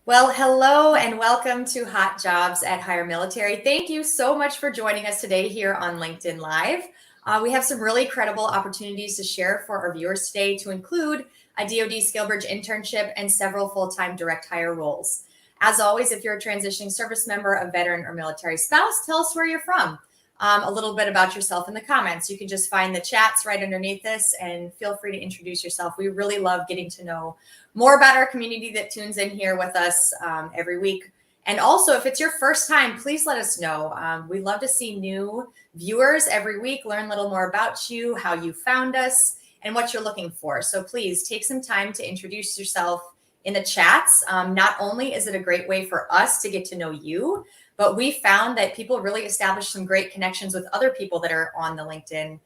Well, hello and welcome to Hot Jobs at HireMilitary. Thank you so much for joining us today here on LinkedIn Live. We have some really credible opportunities to share for our viewers today, to include a DoD SkillBridge internship and several full-time direct hire roles. As always, if you're a transitioning service member, a veteran, or military spouse, tell us where you're from. A little bit about yourself in the comments. You can just find the chats right underneath this and feel free to introduce yourself. We really love getting to know more about our community that tunes in here with us every week. And also, if it's your first time, please let us know. We love to see new viewers every week, learn a little more about you, how you found us, and what you're looking for. So please take some time to introduce yourself in the chats. Not only is it a great way for us to get to know you, but we found that people really establish some great connections with other people that are on the LinkedIn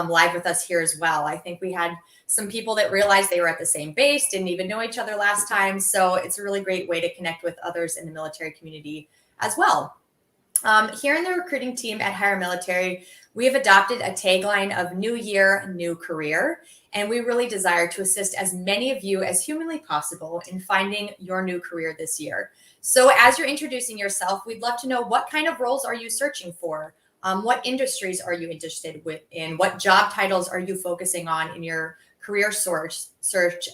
live with us here as well. I think we had some people that realized they were at the same base, didn't even know each other last time. So it's a really great way to connect with others in the military community as well. Here in the recruiting team at HireMilitary, we have adopted a tagline of New Year, New Career, and we really desire to assist as many of you as humanly possible in finding your new career this year. So as you're introducing yourself, we'd love to know, what kind of roles are you searching for? What industries are you interested in? What job titles are you focusing on in your career search,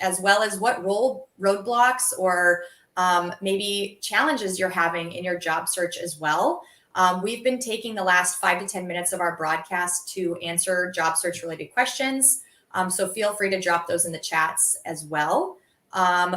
as well as what roadblocks or maybe challenges you're having in your job search as well. We've been taking the last 5 to 10 minutes of our broadcast to answer job search related questions. So feel free to drop those in the chats as well.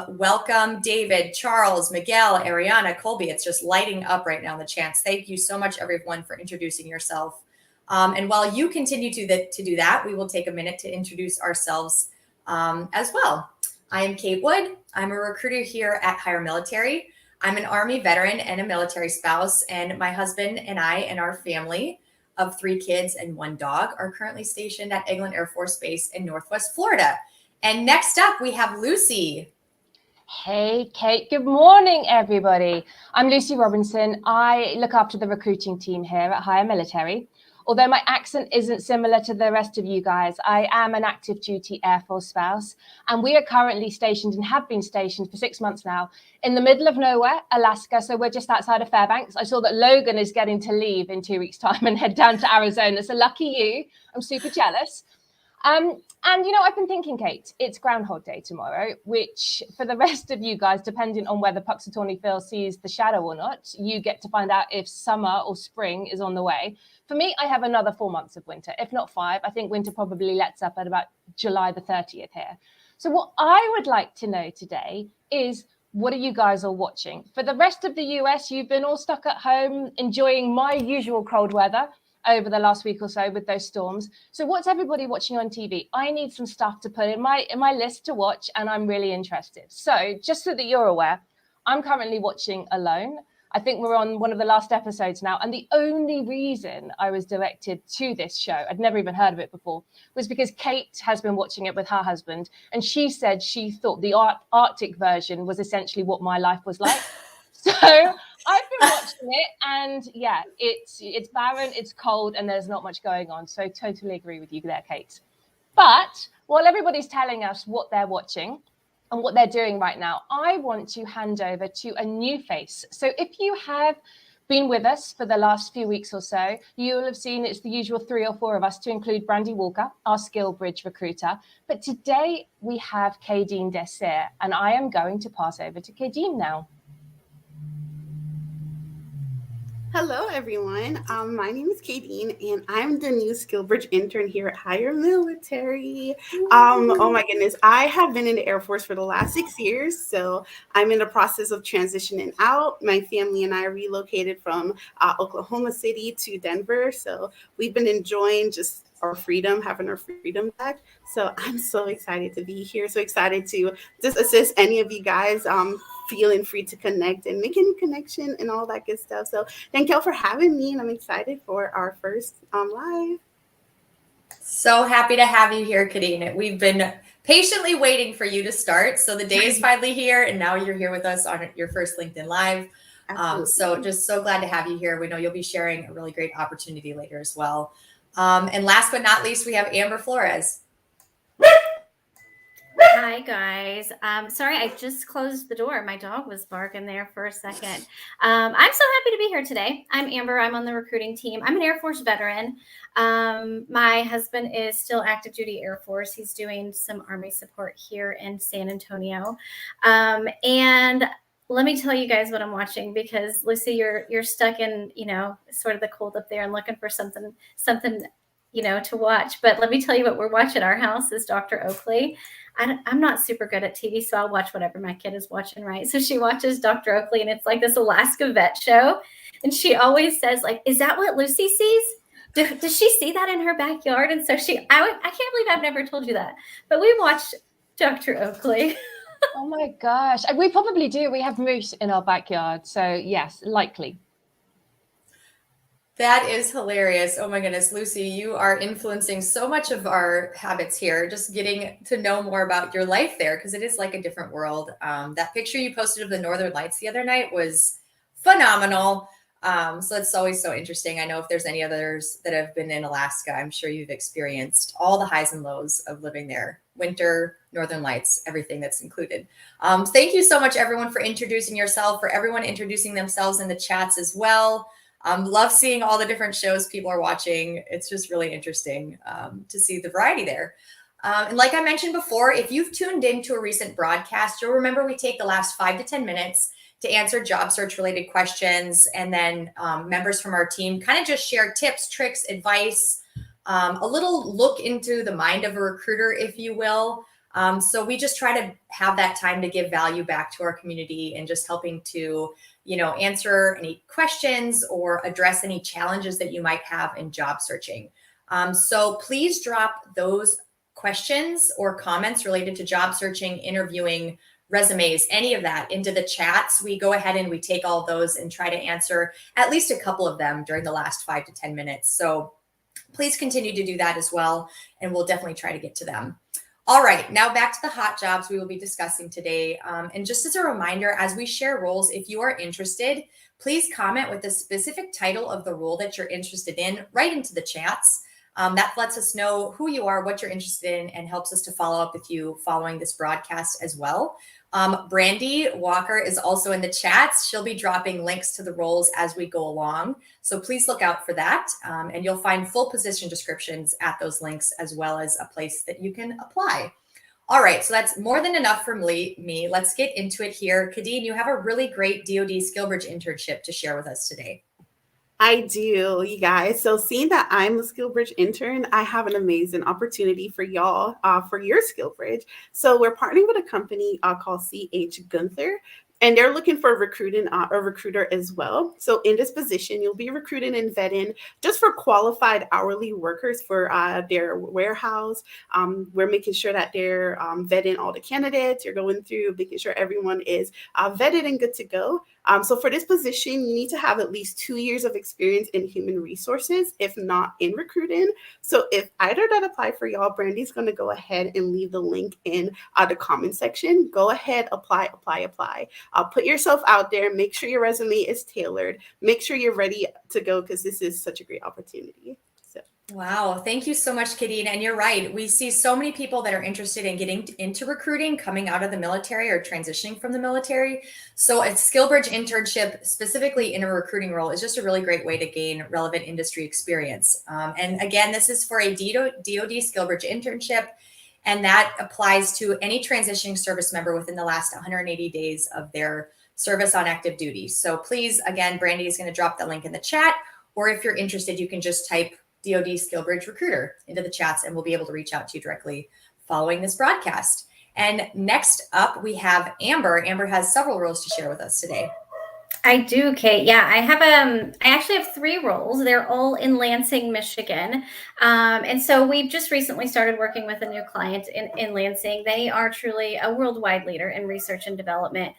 Welcome, David, Charles, Miguel, Ariana, Colby. It's just lighting up right now in the chats. Thank you so much, everyone, for introducing yourself. And while you continue to do that, we will take a minute to introduce ourselves as well. I am Kate Wood. I'm a recruiter here at HireMilitary. I'm an Army veteran and a military spouse, and my husband and I and our family of 3 kids and 1 dog are currently stationed at Eglin Air Force Base in Northwest Florida. And next up, we have Lucy. Hey, Kate. Good morning, everybody. I'm Lucy Robinson. I look after the recruiting team here at HireMilitary. Although my accent isn't similar to the rest of you guys, I am an active duty Air Force spouse, and we are currently stationed and have been stationed for 6 months now in the middle of nowhere, Alaska. So we're just outside of Fairbanks. I saw that Logan is getting to leave in 2 weeks' time and head down to Arizona. So lucky you. I'm super jealous. And, I've been thinking, Kate, it's Groundhog Day tomorrow, which for the rest of you guys, depending on whether Puxatawny Phil sees the shadow or not, you get to find out if summer or spring is on the way. For me, I have another 4 months of winter, if not 5. I think winter probably lets up at about July the 30th here. So what I would like to know today is, what are you guys all watching? For the rest of the US, you've been all stuck at home enjoying my usual cold weather over the last week or so with those storms. So what's everybody watching on TV? I need some stuff to put in my list to watch, and I'm really interested. So just so that you're aware, I'm currently watching Alone. I think we're on one of the last episodes now. And the only reason I was directed to this show, I'd never even heard of it before, was because Kate has been watching it with her husband. And she said she thought the Arctic version was essentially what my life was like. So I've been watching it, and yeah, it's barren, it's cold, and there's not much going on. So totally agree with you there, Kate. But while everybody's telling us what they're watching and what they're doing right now, I want to hand over to a new face. So if you have been with us for the last few weeks or so, you will have seen it's the usual 3 or 4 of us, to include Brandy Walker, our SkillBridge recruiter. But today we have Kadeen Desir, and I am going to pass over to Kadeen now. Hello, everyone. My name is Kadeen, and I'm the new SkillBridge intern here at HireMilitary. Oh my goodness, I have been in the Air Force for the last 6 years, so I'm in the process of transitioning out. My family and I relocated from Oklahoma City to Denver, so we've been enjoying just our freedom, having our freedom back. So I'm so excited to be here, so excited to just assist any of you guys feeling free to connect and make any connection and all that good stuff. So thank y'all for having me, and I'm excited for our first live. So happy to have you here, Kadeen. We've been patiently waiting for you to start. So the day is finally here, and now you're here with us on your first LinkedIn Live. So just so glad to have you here. We know you'll be sharing a really great opportunity later as well. And last but not least, we have Amber Flores. Hi, guys. Sorry, I just closed the door. My dog was barking there for a second. I'm so happy to be here today. I'm Amber. I'm on the recruiting team. I'm an Air Force veteran. My husband is still active duty Air Force. He's doing some Army support here in San Antonio. And let me tell you guys what I'm watching, because Lucy, you're stuck in, sort of the cold up there and looking for something, to watch. But let me tell you what we're watching. Our house is Dr. Oakley. I'm not super good at TV, so I'll watch whatever my kid is watching, right? So she watches Dr. Oakley, and it's like this Alaska vet show. And she always says, like, is that what Lucy sees? Does she see that in her backyard? And so I can't believe I've never told you that. But we watched Dr. Oakley. Oh my gosh. We probably do. We have moose in our backyard. So yes, likely. That is hilarious. Oh my goodness, Lucy, you are influencing so much of our habits here, just getting to know more about your life there, because it is like a different world. That picture you posted of the Northern Lights the other night was phenomenal. So it's always so interesting. I know if there's any others that have been in Alaska, I'm sure you've experienced all the highs and lows of living there. Winter, Northern Lights, everything that's included. Thank you so much, everyone, for introducing yourself, for everyone introducing themselves in the chats as well. Love seeing all the different shows people are watching. It's just really interesting to see the variety there. And like I mentioned before, if you've tuned into a recent broadcast, you'll remember we take the last 5 to 10 minutes to answer job search related questions. And then members from our team kind of just share tips, tricks, advice, a little look into the mind of a recruiter, if you will. So we just try to have that time to give value back to our community and just helping to answer any questions or address any challenges that you might have in job searching. So please drop those questions or comments related to job searching, interviewing, resumes, any of that into the chats. We go ahead and we take all those and try to answer at least a couple of them during the last 5 to 10 minutes. So please continue to do that as well, and we'll definitely try to get to them. All right, now back to the hot jobs we will be discussing today. And just as a reminder, as we share roles, if you are interested, please comment with the specific title of the role that you're interested in right into the chats. That lets us know who you are, what you're interested in, and helps us to follow up with you following this broadcast as well. Brandy Walker is also in the chats. She'll be dropping links to the roles as we go along. So please look out for that. And you'll find full position descriptions at those links, as well as a place that you can apply. All right, so that's more than enough from me. Let's get into it here. Kadeen, you have a really great DoD SkillBridge internship to share with us today. I do, you guys. So seeing that I'm a SkillBridge intern, I have an amazing opportunity for y'all for your SkillBridge. So we're partnering with a company called CH Gunther. And they're looking for a recruiter as well. So in this position, you'll be recruiting and vetting just for qualified hourly workers for their warehouse. We're making sure that they're vetting all the candidates. You're going through making sure everyone is vetted and good to go. So for this position, you need to have at least 2 years of experience in human resources, if not in recruiting. So if either that apply for y'all, Brandy's going to go ahead and leave the link in the comment section. Go ahead, apply. Put yourself out there. Make sure your resume is tailored. Make sure you're ready to go, because this is such a great opportunity. Wow. Thank you so much, Kadeen. And you're right. We see so many people that are interested in getting into recruiting, coming out of the military or transitioning from the military. So a SkillBridge internship, specifically in a recruiting role, is just a really great way to gain relevant industry experience. And again, this is for a DoD SkillBridge internship. And that applies to any transitioning service member within the last 180 days of their service on active duty. So please, again, Brandy is going to drop the link in the chat. Or if you're interested, you can just type DoD SkillBridge recruiter into the chats, and we'll be able to reach out to you directly following this broadcast. And next up, we have Amber. Amber has several roles to share with us today. I do, Kate. Yeah, I actually have 3 roles. They're all in Lansing, Michigan. And so we've just recently started working with a new client in Lansing. They are truly a worldwide leader in research and development.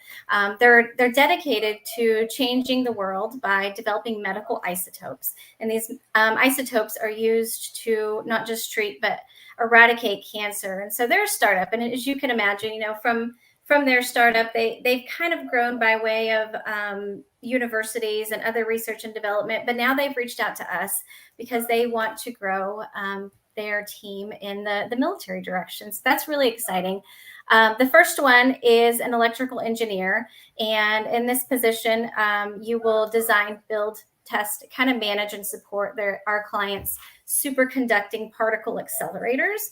They're dedicated to changing the world by developing medical isotopes. And these isotopes are used to not just treat, but eradicate cancer. And so they're a startup. And as you can imagine, from from their startup. They've kind of grown by way of universities and other research and development, but now they've reached out to us because they want to grow their team in the military direction. So that's really exciting. The first one is an electrical engineer. And in this position, you will design, build, test, kind of manage and support our clients' superconducting particle accelerators.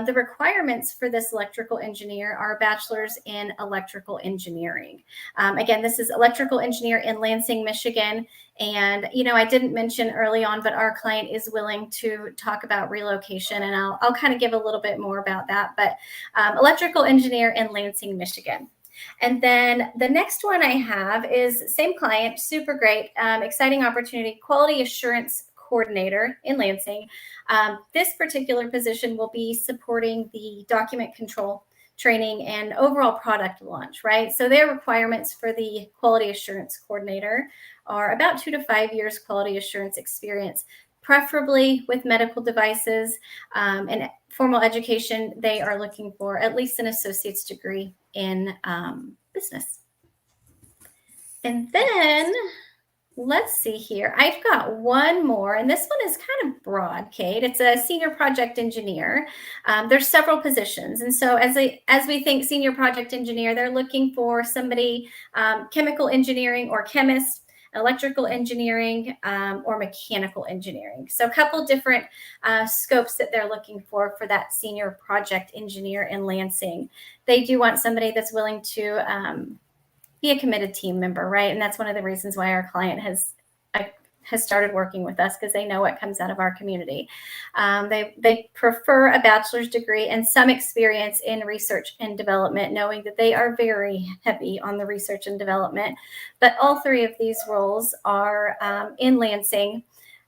The requirements for this electrical engineer are a bachelor's in electrical engineering. Again, this is electrical engineer in Lansing, Michigan. And, I didn't mention early on, but our client is willing to talk about relocation. And I'll kind of give a little bit more about that. But electrical engineer in Lansing, Michigan. And then the next one I have is same client, super great, exciting opportunity, quality assurance coordinator in Lansing. This particular position will be supporting the document control training and overall product launch, right? So their requirements for the quality assurance coordinator are about 2 to 5 years quality assurance experience, preferably with medical devices and formal education. They are looking for at least an associate's degree in business. And then let's see here. I've got one more, and this one is kind of broad, Kate. It's a senior project engineer. There's several positions. And so as we think senior project engineer, they're looking for somebody chemical engineering or chemist, electrical engineering, or mechanical engineering. So a couple different scopes that they're looking for that senior project engineer in Lansing. They do want somebody that's willing to be a committed team member, right? And that's one of the reasons why our client has started working with us, because they know what comes out of our community. They prefer a bachelor's degree and some experience in research and development, knowing that they are very heavy on the research and development. But all three of these roles are in Lansing.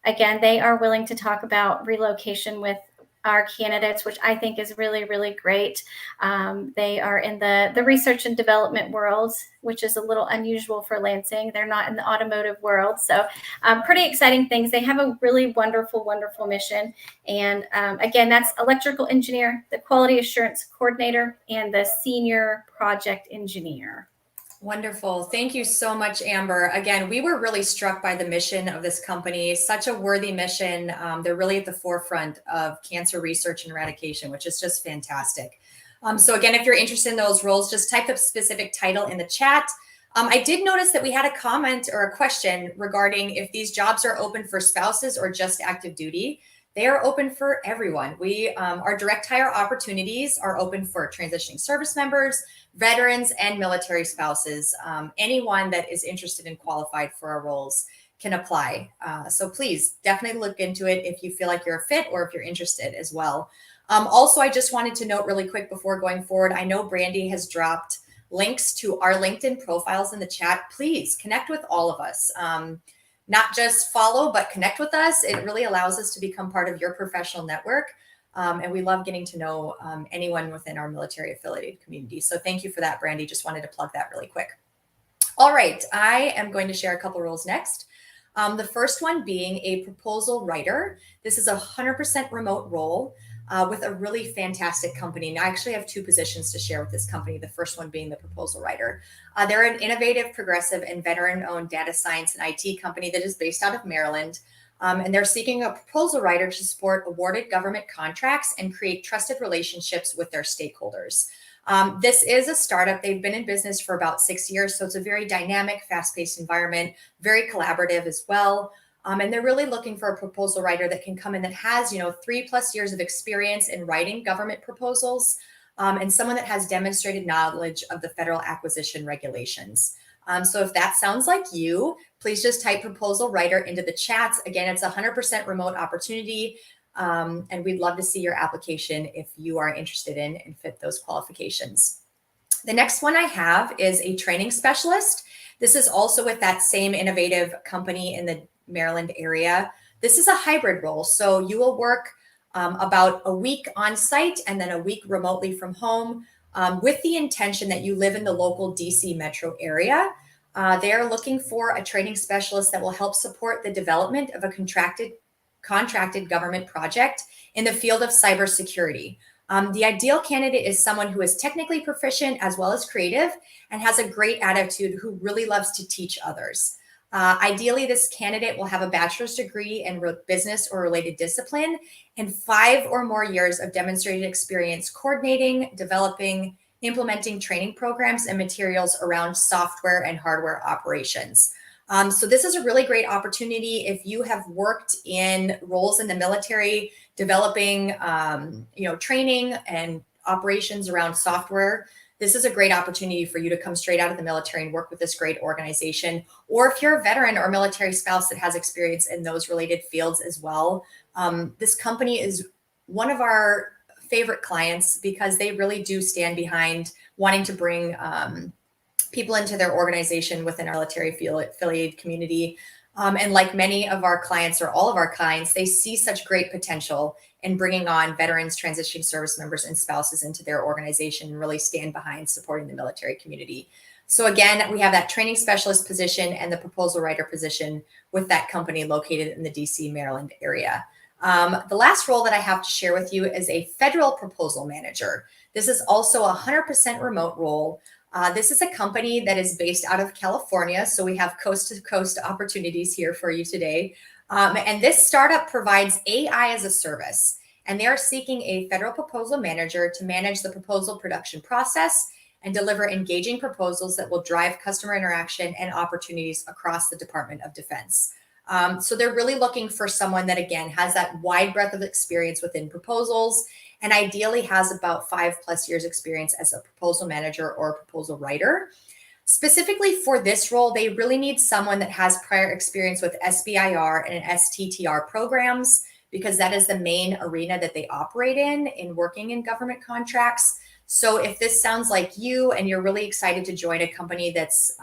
Again, they are willing to talk about relocation with our candidates, which I think is really, really great. They are in the research and development world, which is a little unusual for Lansing. They're not in the automotive world. So pretty exciting things. They have a really wonderful, wonderful mission. And again, that's electrical engineer, the quality assurance coordinator, and the senior project engineer. Wonderful. Thank you so much, Amber. Again, we were really struck by the mission of this company. Such a worthy mission. They're really at the forefront of cancer research and eradication, which is just fantastic. So again, if you're interested in those roles, just type the specific title in the chat. I did notice that we had a comment or a question regarding if these jobs are open for spouses or just active duty. They are open for everyone. Our direct hire opportunities are open for transitioning service members, veterans, and military spouses. Anyone that is interested and qualified for our roles can apply. So please definitely look into it if you feel like you're a fit or if you're interested as well. Also, I just wanted to note really quick before going forward, I know Brandy has dropped links to our LinkedIn profiles in the chat. Please connect with all of us. Not just follow, but connect with us. It really allows us to become part of your professional network. And we love getting to know anyone within our military affiliated community. So thank you for that, Brandy. Just wanted to plug that really quick. All right, I am going to share a couple roles next. The first one being a proposal writer. This is a 100% remote role with a really fantastic company. And I actually have two positions to share with this company. The first one being the proposal writer. They're an innovative, progressive, and veteran-owned data science and IT company that is based out of Maryland. And they're seeking a proposal writer to support awarded government contracts and create trusted relationships with their stakeholders. This is a startup. They've been in business for about 6 years. So it's a very dynamic, fast-paced environment, very collaborative as well. And they're really looking for a proposal writer that can come in that has, 3+ years of experience in writing government proposals, and someone that has demonstrated knowledge of the federal acquisition regulations. So if that sounds like you, please just type proposal writer into the chats. Again, it's a 100% remote opportunity. And we'd love to see your application if you are interested in and fit those qualifications. The next one I have is a training specialist. This is also with that same innovative company in the Maryland area. This is a hybrid role. So you will work about a week on site and then a week remotely from home with the intention that you live in the local DC metro area. They are looking for a training specialist that will help support the development of a contracted government project in the field of cybersecurity. The ideal candidate is someone who is technically proficient as well as creative and has a great attitude, who really loves to teach others. Ideally, this candidate will have a bachelor's degree in business or related discipline and 5 or more years of demonstrated experience coordinating, developing, implementing training programs and materials around software and hardware operations. So this is a really great opportunity if you have worked in roles in the military, developing, training and operations around software. This is a great opportunity for you to come straight out of the military and work with this great organization. Or if you're a veteran or military spouse that has experience in those related fields as well, this company is one of our favorite clients because they really do stand behind wanting to bring people into their organization within our military affiliated community. And like many of our clients, or all of our clients, they see such great potential in bringing on veterans, transitioning service members, and spouses into their organization and really stand behind supporting the military community. So again, we have that training specialist position and the proposal writer position with that company located in the DC, Maryland area. The last role that I have to share with you is a federal proposal manager. This is also a 100% remote role. This is a company that is based out of California, so we have coast-to-coast opportunities here for you today. And this startup provides AI as a service, and they are seeking a federal proposal manager to manage the proposal production process and deliver engaging proposals that will drive customer interaction and opportunities across the Department of Defense. So they're really looking for someone that, again, has that wide breadth of experience within proposals, and ideally has about 5+ years experience as a proposal manager or proposal writer. Specifically for this role, they really need someone that has prior experience with SBIR and STTR programs, because that is the main arena that they operate in working in government contracts. So if this sounds like you and you're really excited to join a company that's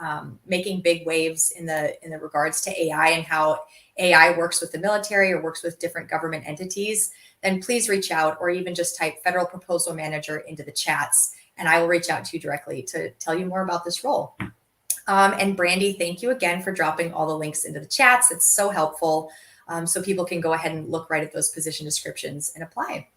making big waves in the regards to AI and how AI works with the military or works with different government entities, then please reach out, or even just type federal proposal manager into the chats, and I will reach out to you directly to tell you more about this role. And Brandy, thank you again for dropping all the links into the chats. It's so helpful, so people can go ahead and look right at those position descriptions and apply.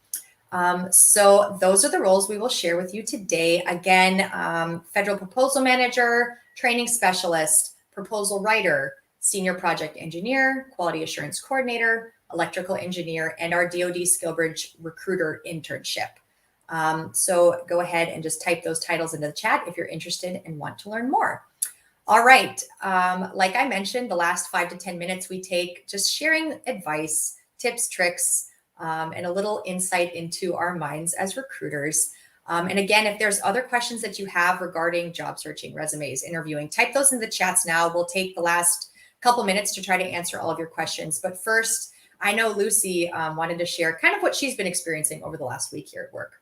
So those are the roles we will share with you today. Again, federal proposal manager, training specialist, proposal writer, senior project engineer, quality assurance coordinator, electrical engineer, and our DoD SkillBridge recruiter internship. So go ahead and just type those titles into the chat if you're interested and want to learn more. All right. Like I mentioned, the last 5 to 10 minutes we take just sharing advice, tips, tricks, and a little insight into our minds as recruiters. And again, if there's other questions that you have regarding job searching, resumes, interviewing, type those in the chats now. We'll take the last couple minutes to try to answer all of your questions. But first, I know Lucy wanted to share kind of what she's been experiencing over the last week here at work.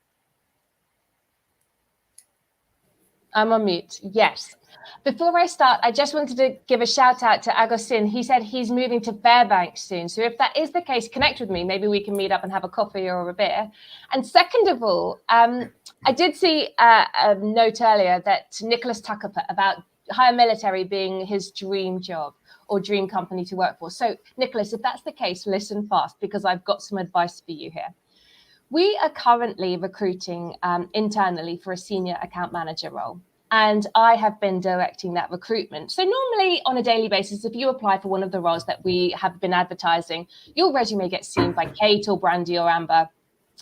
I'm on mute. Yes. Before I start, I just wanted to give a shout out to Agustin. He said he's moving to Fairbanks soon. So if that is the case, connect with me. Maybe we can meet up and have a coffee or a beer. And second of all, I did see a note earlier that Nicholas Tucker put about HireMilitary being his dream job or dream company to work for. So Nicholas, if that's the case, listen fast, because I've got some advice for you here. We are currently recruiting internally for a senior account manager role, and I have been directing that recruitment. So normally on a daily basis, if you apply for one of the roles that we have been advertising, your resume gets seen by Kate or Brandy or Amber,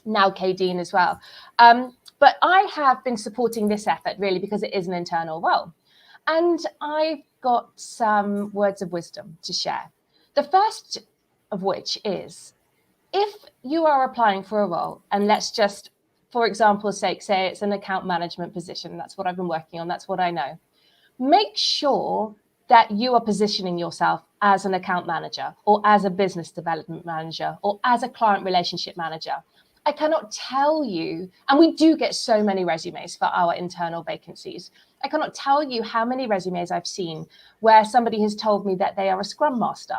now Kadeen as well. But I have been supporting this effort really because it is an internal role. And I've got some words of wisdom to share. The first of which is, if you are applying for a role, and let's just, for example's sake, say it's an account management position, that's what I've been working on, that's what I know, make sure that you are positioning yourself as an account manager or as a business development manager or as a client relationship manager. I cannot tell you, and we do get so many resumes for our internal vacancies. I cannot tell you how many resumes I've seen where somebody has told me that they are a Scrum Master,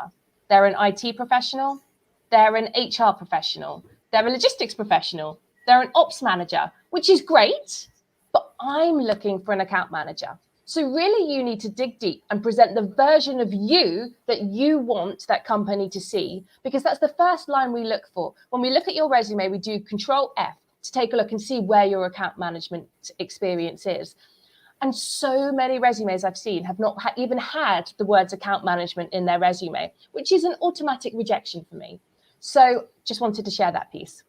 they're an IT professional, they're an HR professional, they're a logistics professional, they're an ops manager, which is great, but I'm looking for an account manager. So really you need to dig deep and present the version of you that you want that company to see, because that's the first line we look for. When we look at your resume, we do Control F. to take a look and see where your account management experience is. And so many resumes I've seen have not even had the words account management in their resume, which is an automatic rejection for me. So just wanted to share that piece.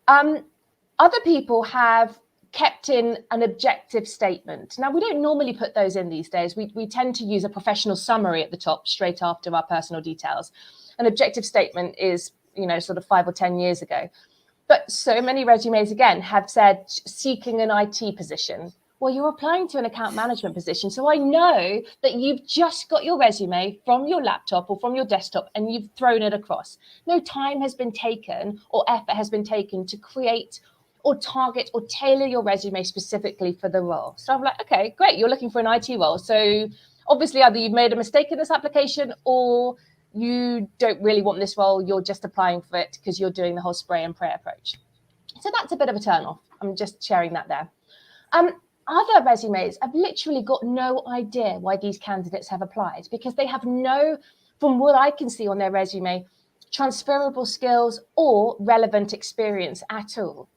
Other people have kept in an objective statement. Now, we don't normally put those in these days. We tend to use a professional summary at the top straight after our personal details. An objective statement is, sort of 5 or 10 years ago. But so many resumes, again, have said seeking an IT position. Well, you're applying to an account management position. So I know that you've just got your resume from your laptop or from your desktop and you've thrown it across. No time has been taken or effort has been taken to create or target or tailor your resume specifically for the role. So I'm like, okay, great. You're looking for an IT role. So obviously either you've made a mistake in this application or you don't really want this role. You're just applying for it because you're doing the whole spray and pray approach. So that's a bit of a turn off. I'm just sharing that there. Other resumes have literally got no idea why these candidates have applied because they have no, from what I can see on their resume, transferable skills or relevant experience at all.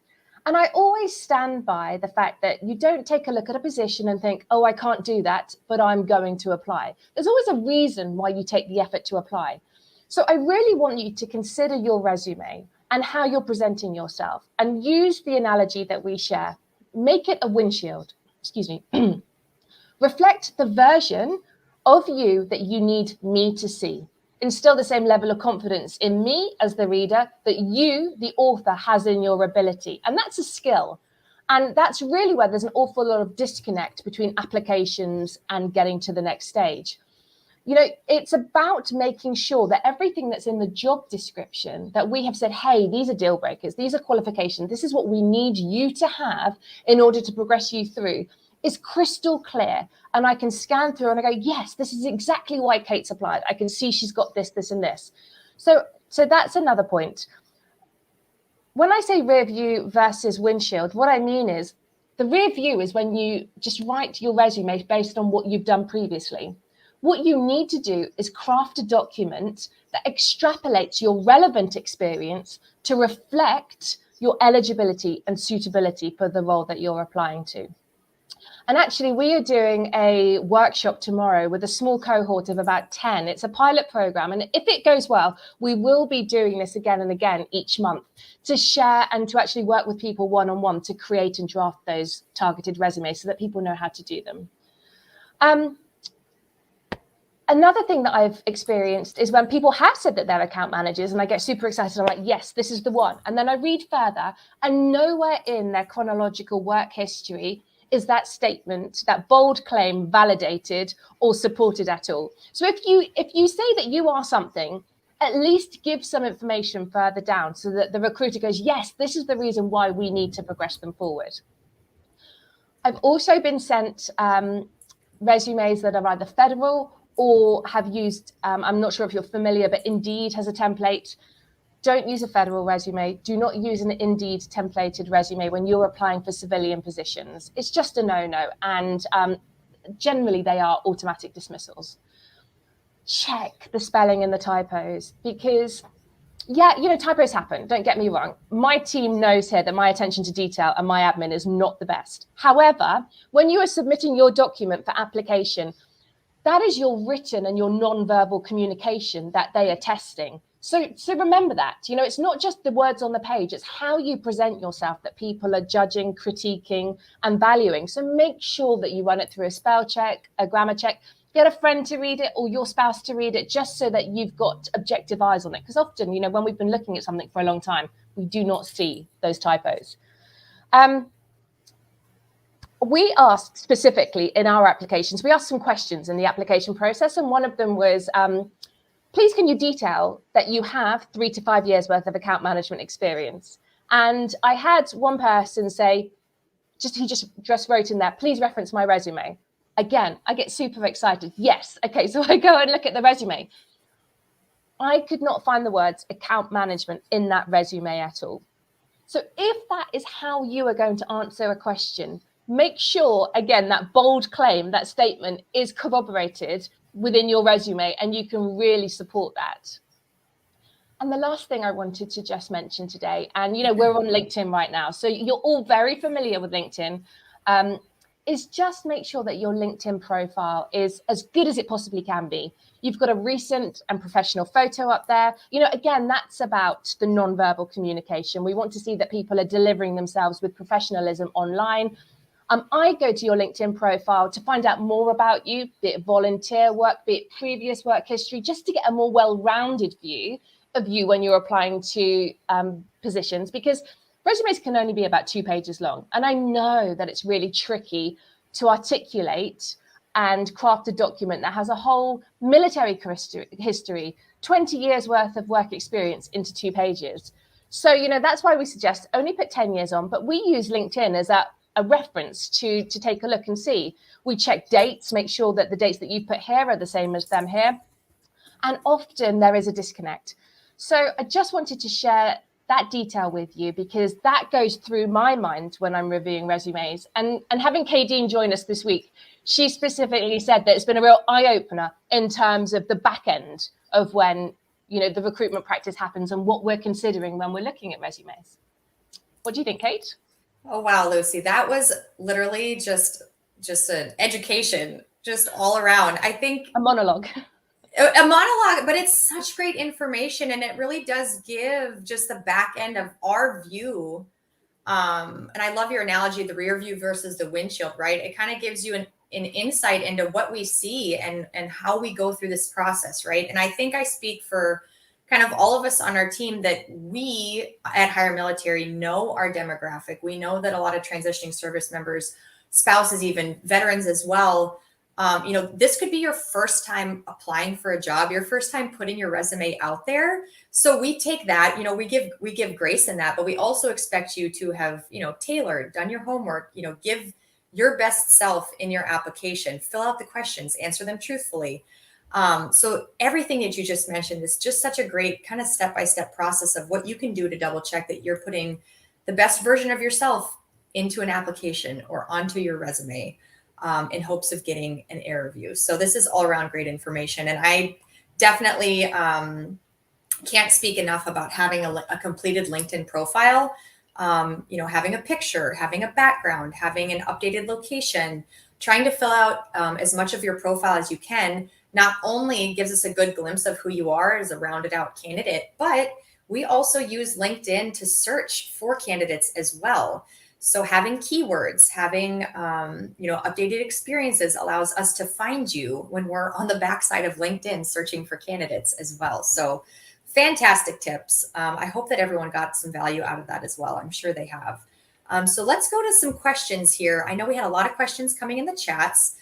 And I always stand by the fact that you don't take a look at a position and think, oh, I can't do that, but I'm going to apply. There's always a reason why you take the effort to apply. So I really want you to consider your resume and how you're presenting yourself and use the analogy that we share. Make it a windshield. Reflect the version of you that you need me to see. Instill the same level of confidence in me as the reader that you, the author, has in your ability. And that's a skill. And that's really where there's an awful lot of disconnect between applications and getting to the next stage. It's about making sure that everything that's in the job description that we have said, hey, these are deal breakers, these are qualifications, this is what we need you to have in order to progress you through, is crystal clear. And I can scan through and I go, yes, this is exactly why Kate's applied. I can see she's got this, this, and this. So that's another point. When I say rear view versus windshield, what I mean is the rear view is when you just write your resume based on what you've done previously. What you need to do is craft a document that extrapolates your relevant experience to reflect your eligibility and suitability for the role that you're applying to. And actually, we are doing a workshop tomorrow with a small cohort of about 10. It's a pilot program. And if it goes well, we will be doing this again and again each month to share and to actually work with people one-on-one to create and draft those targeted resumes so that people know how to do them. Another thing that I've experienced is when people have said that they're account managers and I get super excited. I'm like, yes, this is the one. And then I read further and nowhere in their chronological work history is that statement, that bold claim validated or supported at all. So if you say that you are something, at least give some information further down so that the recruiter goes, yes, this is the reason why we need to progress them forward. I've also been sent resumes that are either federal or have used, I'm not sure if you're familiar, but Indeed has a template. Don't use a federal resume. Do not use an Indeed templated resume when you're applying for civilian positions. It's just a no-no. And generally they are automatic dismissals. Check the spelling and the typos because, yeah, typos happen. Don't get me wrong. My team knows here that my attention to detail and my admin is not the best. However, when you are submitting your document for application, that is your written and your non-verbal communication that they are testing. So remember that, it's not just the words on the page, it's how you present yourself that people are judging, critiquing, and valuing. So make sure that you run it through a spell check, a grammar check, get a friend to read it or your spouse to read it, just so that you've got objective eyes on it. Because often, when we've been looking at something for a long time, we do not see those typos. We asked specifically in our applications, we asked some questions in the application process. And one of them was, please can you detail that you have 3 to 5 years worth of account management experience? And I had one person say, he just wrote in there, please reference my resume. Again, I get super excited. Yes. Okay. So I go and look at the resume. I could not find the words account management in that resume at all. So if that is how you are going to answer a question, make sure, again, that bold claim, that statement is corroborated within your resume and you can really support that. And the last thing I wanted to just mention today, and we're on LinkedIn right now, so you're all very familiar with LinkedIn, is just make sure that your LinkedIn profile is as good as it possibly can be. You've got a recent and professional photo up there. Again, that's about the nonverbal communication. We want to see that people are delivering themselves with professionalism online. I go to your LinkedIn profile to find out more about you, be it volunteer work, be it previous work history, just to get a more well-rounded view of you when you're applying to positions, because resumes can only be about 2 pages long. And I know that it's really tricky to articulate and craft a document that has a whole military history, 20 years worth of work experience into 2 pages. So, that's why we suggest only put 10 years on, but we use LinkedIn as a reference to take a look and see. We check dates, make sure that the dates that you put here are the same as them here. And often there is a disconnect. So I just wanted to share that detail with you, because that goes through my mind when I'm reviewing resumes. And having Kadeen join us this week, she specifically said that it's been a real eye-opener in terms of the back end of when, the recruitment practice happens and what we're considering when we're looking at resumes. What do you think, Kate? Oh, wow, Lucy, that was literally just an education, just all around. I think a monologue, but it's such great information, and it really does give just the back end of our view. And I love your analogy, the rear view versus the windshield, right? It kind of gives you an insight into what we see and how we go through this process, right? And I think I speak for kind of all of us on our team that we at HireMilitary know our demographic. We know that a lot of transitioning service members, spouses, even veterans as well, this could be your first time applying for a job, your first time putting your resume out there. So we take that, we give grace in that, but we also expect you to have, tailored, done your homework, give your best self in your application, fill out the questions, answer them truthfully. So everything that you just mentioned is just such a great kind of step-by-step process of what you can do to double check that you're putting the best version of yourself into an application or onto your resume, in hopes of getting an air review. So this is all around great information. And I definitely can't speak enough about having a completed LinkedIn profile, having a picture, having a background, having an updated location, trying to fill out as much of your profile as you can. Not only gives us a good glimpse of who you are as a rounded out candidate, but we also use LinkedIn to search for candidates as well. So having keywords, having, updated experiences allows us to find you when we're on the backside of LinkedIn searching for candidates as well. So fantastic tips. I hope that everyone got some value out of that as well. I'm sure they have. So let's go to some questions here. I know we had a lot of questions coming in the chats.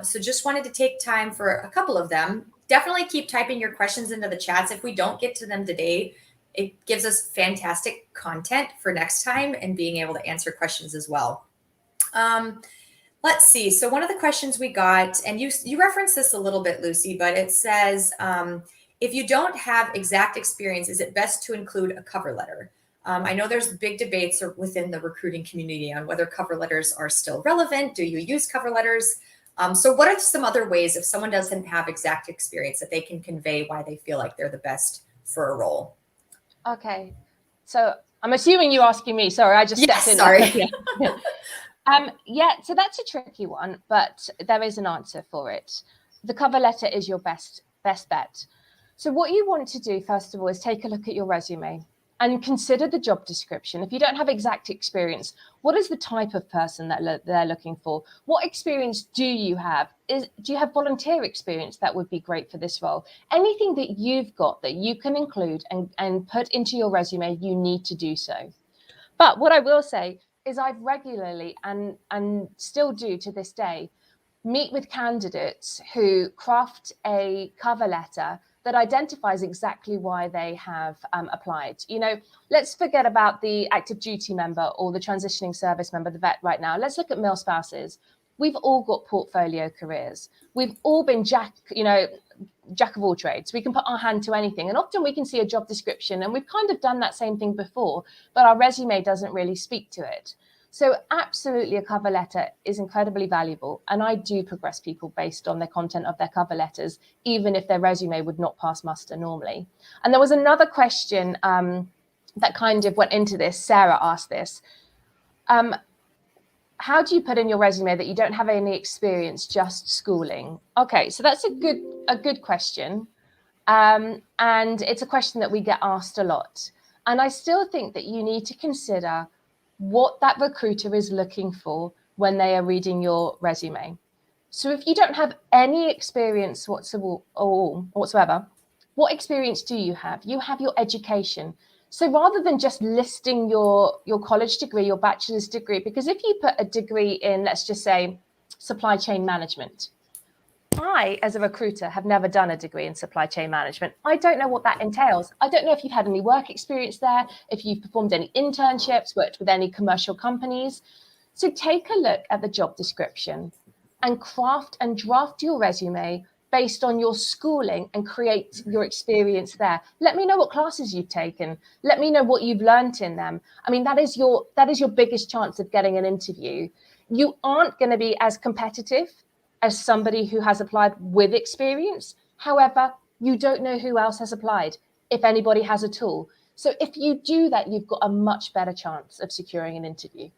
So just wanted to take time for a couple of them. Definitely keep typing your questions into the chats. If we don't get to them today, it gives us fantastic content for next time and being able to answer questions as well. Let's see. So one of the questions we got, and you referenced this a little bit, Lucy, but it says, if you don't have exact experience, is it best to include a cover letter? I know there's big debates within the recruiting community on whether cover letters are still relevant. Do you use cover letters? So what are some other ways, if someone doesn't have exact experience, that they can convey why they feel like they're the best for a role? Okay, so I'm assuming you're asking me. Sorry, I just stepped in. Sorry. So that's a tricky one, but there is an answer for it. The cover letter is your best bet. So what you want to do, first of all, is take a look at your resume and consider the job description. If you don't have exact experience, what is the type of person that they're looking for? What experience do you have? Do you have volunteer experience? That would be great for this role. Anything that you've got that you can include and put into your resume, you need to do so. But what I will say is I've regularly and still do to this day, meet with candidates who craft a cover letter that identifies exactly why they have applied. Let's forget about the active duty member or the transitioning service member, the vet right now. Let's look at male spouses. We've all got portfolio careers. We've all been jack of all trades. We can put our hand to anything. And often we can see a job description and we've kind of done that same thing before, but our resume doesn't really speak to it. So absolutely, a cover letter is incredibly valuable. And I do progress people based on the content of their cover letters, even if their resume would not pass muster normally. And there was another question that kind of went into this. Sarah asked this. How do you put in your resume that you don't have any experience, just schooling? Okay, so that's a good question. And it's a question that we get asked a lot. And I still think that you need to consider what that recruiter is looking for when they are reading your resume. So if you don't have any experience whatsoever, what experience do you have? You have your education. So rather than just listing your college degree, your bachelor's degree, because if you put a degree in, let's just say, supply chain management, I, as a recruiter, have never done a degree in supply chain management. I don't know what that entails. I don't know if you've had any work experience there, if you've performed any internships, worked with any commercial companies. So take a look at the job description and craft and draft your resume based on your schooling and create your experience there. Let me know what classes you've taken. Let me know what you've learned in them. I mean, that is your biggest chance of getting an interview. You aren't going to be as competitive as somebody who has applied with experience. However, you don't know who else has applied, if anybody has at all. So if you do that, you've got a much better chance of securing an interview.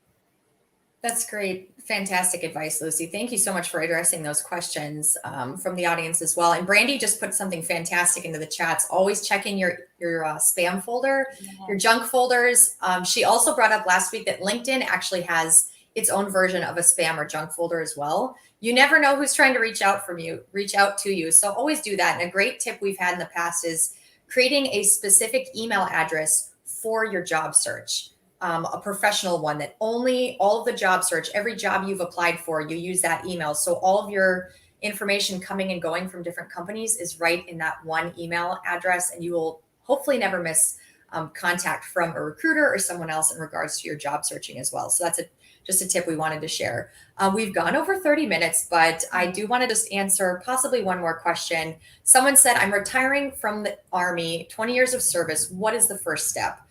That's great. Fantastic advice, Lucy. Thank you so much for addressing those questions from the audience as well. And Brandy just put something fantastic into the chats. Always checking your spam folder, your junk folders. She also brought up last week that LinkedIn actually has its own version of a spam or junk folder as well. You never know who's trying to reach out to you. So always do that. And a great tip we've had in the past is creating a specific email address for your job search. A professional one that only all of the job search, every job you've applied for, you use that email. So all of your information coming and going from different companies is right in that one email address. And you will hopefully never miss contact from a recruiter or someone else in regards to your job searching as well. So that's just a tip we wanted to share. We've gone over 30 minutes, but I do want to just answer possibly one more question. Someone said, I'm retiring from the Army, 20 years of service. What is the first step?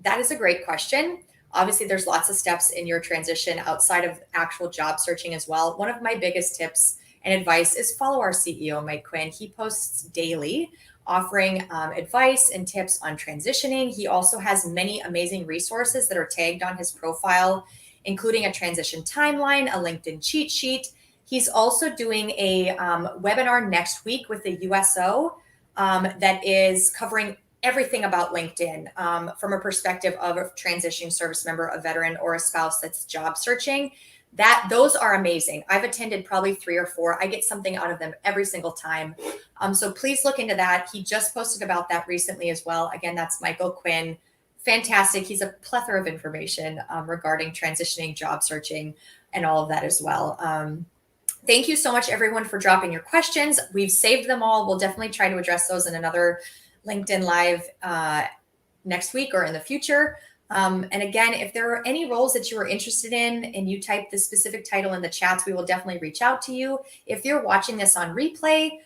That is a great question. Obviously, there's lots of steps in your transition outside of actual job searching as well. One of my biggest tips and advice is follow our CEO, Mike Quinn. He posts daily offering advice and tips on transitioning. He also has many amazing resources that are tagged on his profile, including a transition timeline, a LinkedIn cheat sheet. He's also doing a webinar next week with the USO that is covering everything about LinkedIn from a perspective of a transitioning service member, a veteran, or a spouse that's job searching. Those are amazing. I've attended probably 3 or 4. I get something out of them every single time. So please look into that. He just posted about that recently as well. Again, that's Michael Quinn. Fantastic. He's a plethora of information regarding transitioning, job searching, and all of that as well. Thank you so much, everyone, for dropping your questions. We've saved them all. We'll definitely try to address those in another LinkedIn Live next week or in the future. And again, if there are any roles that you are interested in and you type the specific title in the chats, we will definitely reach out to you. If you're watching this on replay,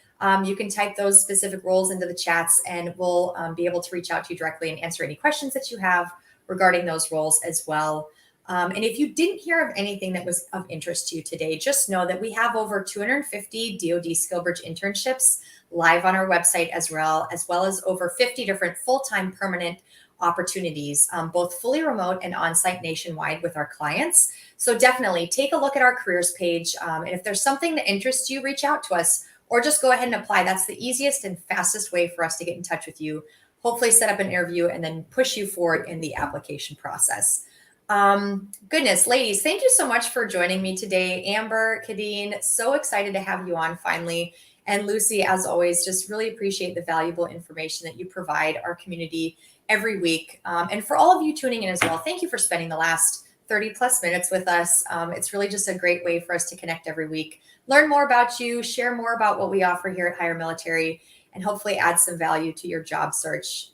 you can type those specific roles into the chats and we'll be able to reach out to you directly and answer any questions that you have regarding those roles as well. And if you didn't hear of anything that was of interest to you today, just know that we have over 250 DoD SkillBridge internships live on our website as well as over 50 different full-time permanent opportunities, both fully remote and on-site nationwide with our clients. So definitely take a look at our careers page. And if there's something that interests you, reach out to us or just go ahead and apply. That's the easiest and fastest way for us to get in touch with you, hopefully set up an interview and then push you forward in the application process. Goodness, ladies, thank you so much for joining me today. Amber, Kadeen, so excited to have you on finally. And Lucy, as always, just really appreciate the valuable information that you provide our community every week. And for all of you tuning in as well, thank you for spending the last 30 plus minutes with us. It's really just a great way for us to connect every week, learn more about you, share more about what we offer here at HireMilitary, and hopefully add some value to your job search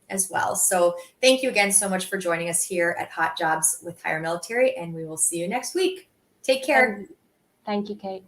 as well. So thank you again so much for joining us here at Hot Jobs with HireMilitary, and we will see you next week. Take care. Thank you, Kate.